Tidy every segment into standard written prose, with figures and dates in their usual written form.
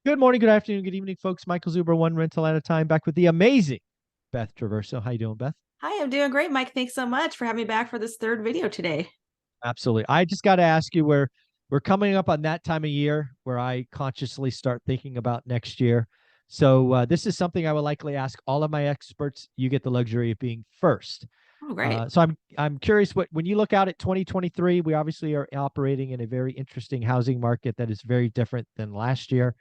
Good morning, good afternoon, good evening, folks. Michael Zuber, one rental at a time, back with the amazing Beth Traverso. How you doing, Beth? Hi, I'm doing great, Mike. Thanks so much for having me back for this third video today. Absolutely. I just got to ask you, where we're coming up on that time of year where I consciously start thinking about next year. So this is something I will likely ask all of my experts. You get the luxury of being first. Oh, great. So I'm curious, what when you look out at 2023, we obviously are operating in a very interesting housing market that is very different than last year.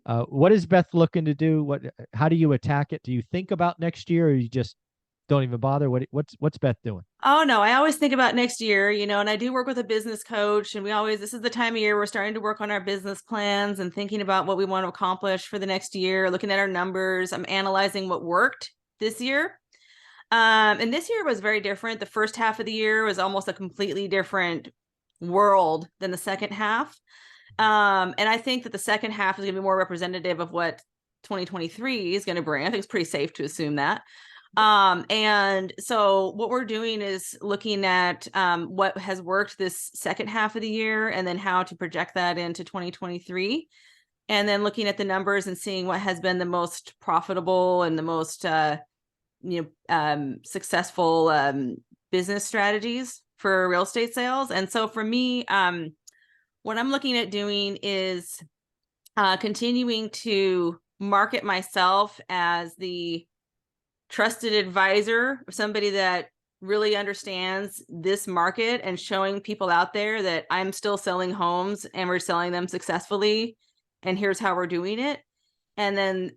Yeah. What is Beth looking to do? How do you attack it? Do you think about next year, or you just don't even bother? What's Beth doing? Oh, no, I always think about next year, and I do work with a business coach, and this is the time of year we're starting to work on our business plans and thinking about what we want to accomplish for the next year, looking at our numbers. I'm analyzing what worked this year. And this year was very different. The first half of the year was almost a completely different world than the second half. And I think that the second half is going to be more representative of what 2023 is going to bring. I think it's pretty safe to assume that. And so what we're doing is looking at what has worked this second half of the year and then how to project that into 2023. And then looking at the numbers and seeing what has been the most profitable and the most successful business strategies for real estate sales. And so for me, what I'm looking at doing is continuing to market myself as the trusted advisor, somebody that really understands this market, and showing people out there that I'm still selling homes and we're selling them successfully, and here's how we're doing it. And then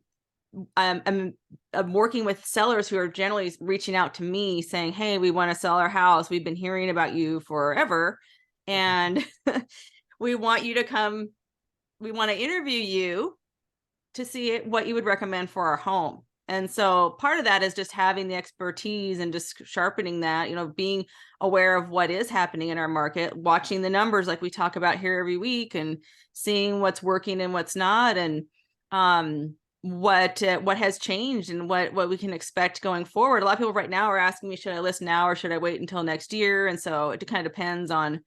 I'm working with sellers who are generally reaching out to me saying, hey, we want to sell our house. We've been hearing about you forever, and we want you to come. We want to interview you to see what you would recommend for our home. And so part of that is just having the expertise and just sharpening that, being aware of what is happening in our market, watching the numbers like we talk about here every week, and seeing what's working and what's not, and what has changed and what we can expect going forward. A lot of people right now are asking me, should I list now or should I wait until next year? And so it kind of depends on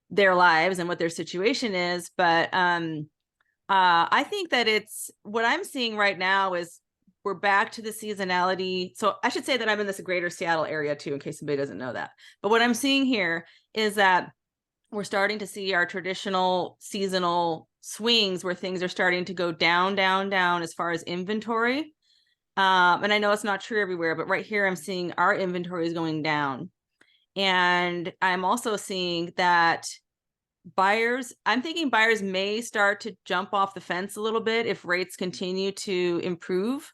their lives and what their situation is. But I think that it's what I'm seeing right now is we're back to the seasonality. So I should say that I'm in this greater Seattle area too, in case somebody doesn't know that. But what I'm seeing here is that we're starting to see our traditional seasonal swings where things are starting to go down, down, down as far as inventory. And I know it's not true everywhere, but right here I'm seeing our inventory is going down. And I'm also seeing that I'm thinking buyers may start to jump off the fence a little bit if rates continue to improve.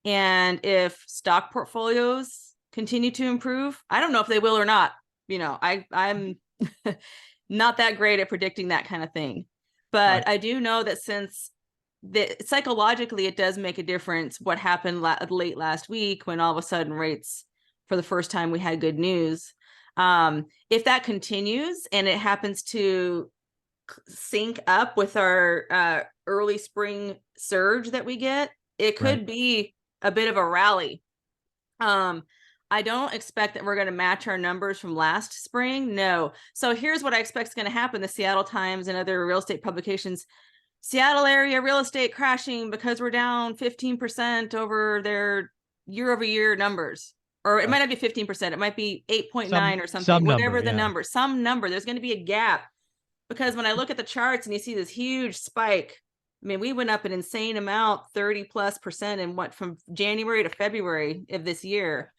And if stock portfolios continue to improve, I don't know if they will or not. I'm not that great at predicting that kind of thing. But Right. I do know that since psychologically, it does make a difference what happened late last week when all of a sudden rates, for the first time, we had good news. If that continues and it happens to sync up with our early spring surge that we get, it Right. could be a bit of a rally. I don't expect that we're going to match our numbers from last spring. No. So here's what I expect is going to happen. The Seattle Times and other real estate publications, Seattle area real estate crashing because we're down 15% over their year over year numbers. Or it might Right. not be 15%. It might be Some 8.9 or something, some number, whatever the yeah. number, some number. There's going to be a gap, because when I look at the charts and you see this huge spike, I mean, we went up an insane amount, 30+% in what, from January to February of this year.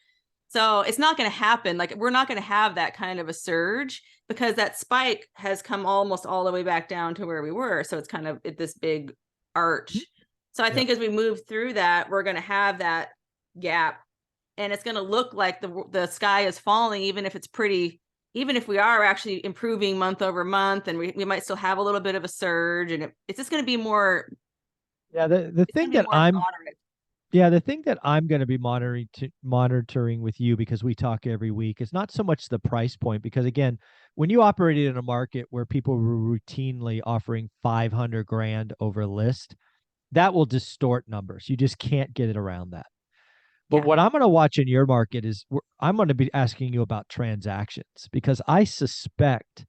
So it's not going to happen. Like, we're not going to have that kind of a surge because that spike has come almost all the way back down to where we were. So it's kind of this big arch. So I Yep. think as we move through that, we're going to have that gap, and it's going to look like the sky is falling, even if it's pretty, even if we are actually improving month over month, and we might still have a little bit of a surge, and it's just going to be more, Yeah. The it's going thing to be that more I'm moderate. Yeah, the thing that I'm going to be monitoring with you, because we talk every week, is not so much the price point. Because again, when you operated in a market where people were routinely offering 500 grand over list, that will distort numbers. You just can't get it around that. But Yeah. what I'm going to watch in your market is I'm going to be asking you about transactions, because I suspect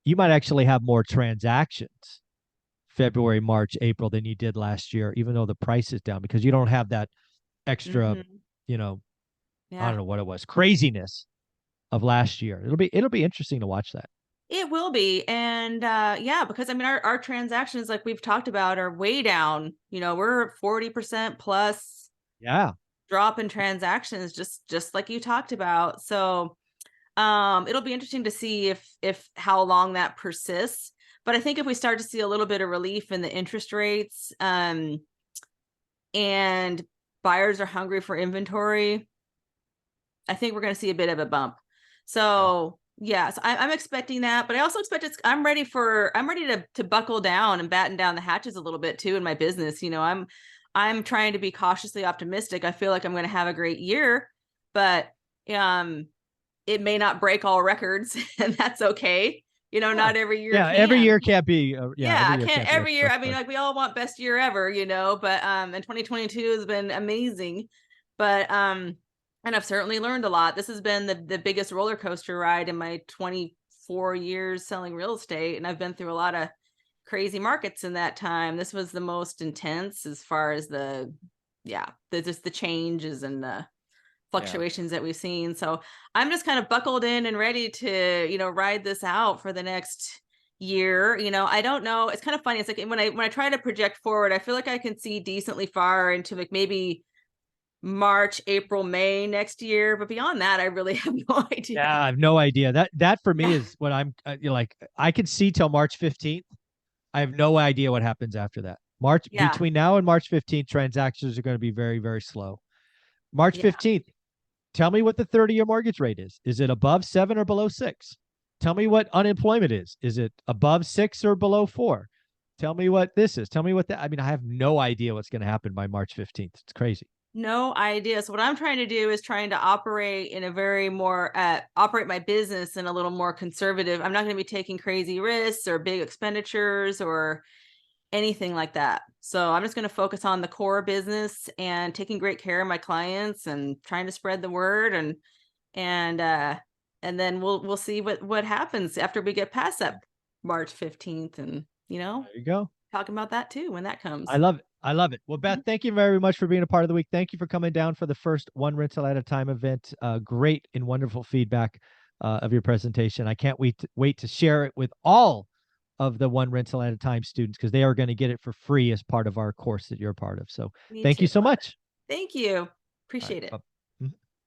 you might actually have more transactions February, March, April than you did last year, even though the price is down because you don't have that extra, Hmm. you know, I Yeah. don't know what it was, craziness of last year. It'll be interesting to watch that. It will be. And yeah, because I mean our transactions, like we've talked about, are way down. We're 40% plus Yeah. drop in transactions, just like you talked about. So it'll be interesting to see if how long that persists. But I think if we start to see a little bit of relief in the interest rates, and buyers are hungry for inventory, I think we're going to see a bit of a bump. Yeah. So yes, I'm expecting that, but I also expect I'm ready to buckle down and batten down the hatches a little bit too in my business. I'm trying to be cautiously optimistic. I feel like I'm going to have a great year, but um, it may not break all records, and that's okay. Yeah. Not every year Yeah. Every can. year can't be, Yeah, every I year can't can't be a every year. I fresh mean, start. like we all want best year ever, but and 2022 has been amazing. But and I've certainly learned a lot. This has been the biggest roller coaster ride in my 24 years selling real estate, and I've been through a lot of crazy markets in that time. This was the most intense as far as just the changes and the Yeah. fluctuations that we've seen. So I'm just kind of buckled in and ready to, ride this out for the next year. I don't know. It's kind of funny. It's like when I try to project forward, I feel like I can see decently far into like maybe March, April, May next year. But beyond that, I really have no idea. Yeah. I have no idea. That for me Yeah. is what I'm like, I can see till March 15th. I have no idea what happens after that. March Yeah. between now and March 15th, transactions are going to be very, very slow. March Yeah. 15th, tell me what the 30-year mortgage rate is. Is it above 7 or below 6? Tell me what unemployment is. Is it above 6 or below 4? Tell me what this is. Tell me what that. I mean, I have no idea what's going to happen by March 15th. It's crazy. No idea. So what I'm trying to do is trying to operate in a very more operate my business in a little more conservative. I'm not going to be taking crazy risks or big expenditures or anything like that. So I'm just going to focus on the core business and taking great care of my clients and trying to spread the word, and and then we'll see what happens after we get past that March 15th, and There you go. talking about that too when that I comes. love it. I love it. Well, Beth, Mhm. thank you very much for being a part of the week. Thank you for coming down for the first one rental at a time event. Great and wonderful feedback of your presentation. I can't wait to share it with all of the one rental at a time students because they are going to get it for free as part of our course that you're a part of. So Me thank you too. so much. Thank you. All right. Appreciate it. Bye.